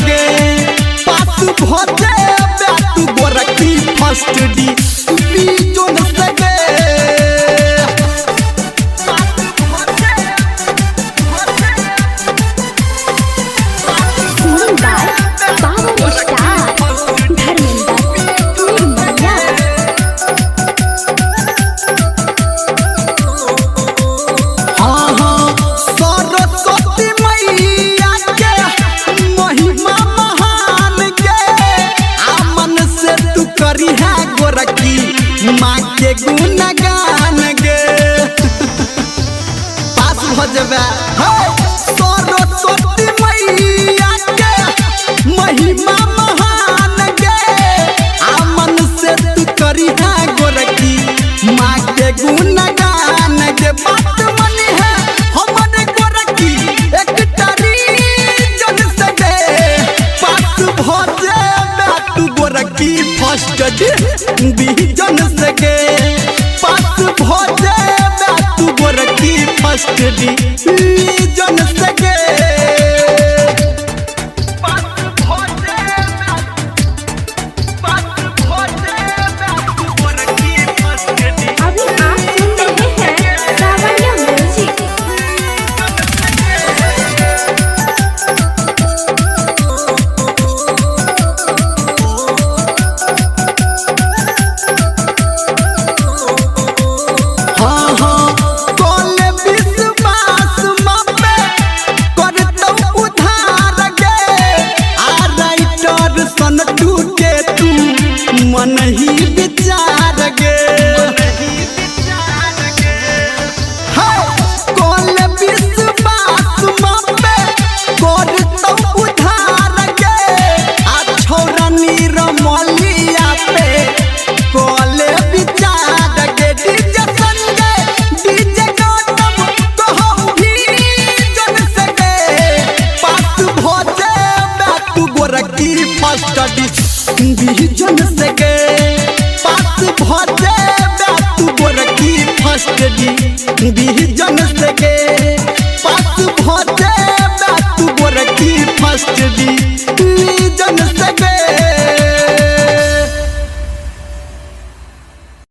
गे पास भजे तू गोरखी फर्स्ट डिवीजन से गे माँ के गुणगान गे पास भजबे सरस्वती मैया के महिमा महान गे आमन से तू करी है गोरखी माँ के गुणगान गे बात मनी है हमरे गोरखी एक टारी जन से गे पास भजबे तू गोरखी फर्स्ट डिवीजन से गे पास भजे तू गोरखी फर्स्ट डिवीजन से गे मन ही विचार गे कौन विश्वास पे करतौ उधार गे आ छौरा निरमलिया पे कौले विचार गे डीजे संजय डीजे गौतम कहौ भी जन से गे पास भजे तू गोरखी फर्स्ट डिवीजन से गे पास भजे तू गोरखी फर्स्ट डिवीजन से गे पास भजे तू गोरखी फर्स्ट डिवीजन से गे।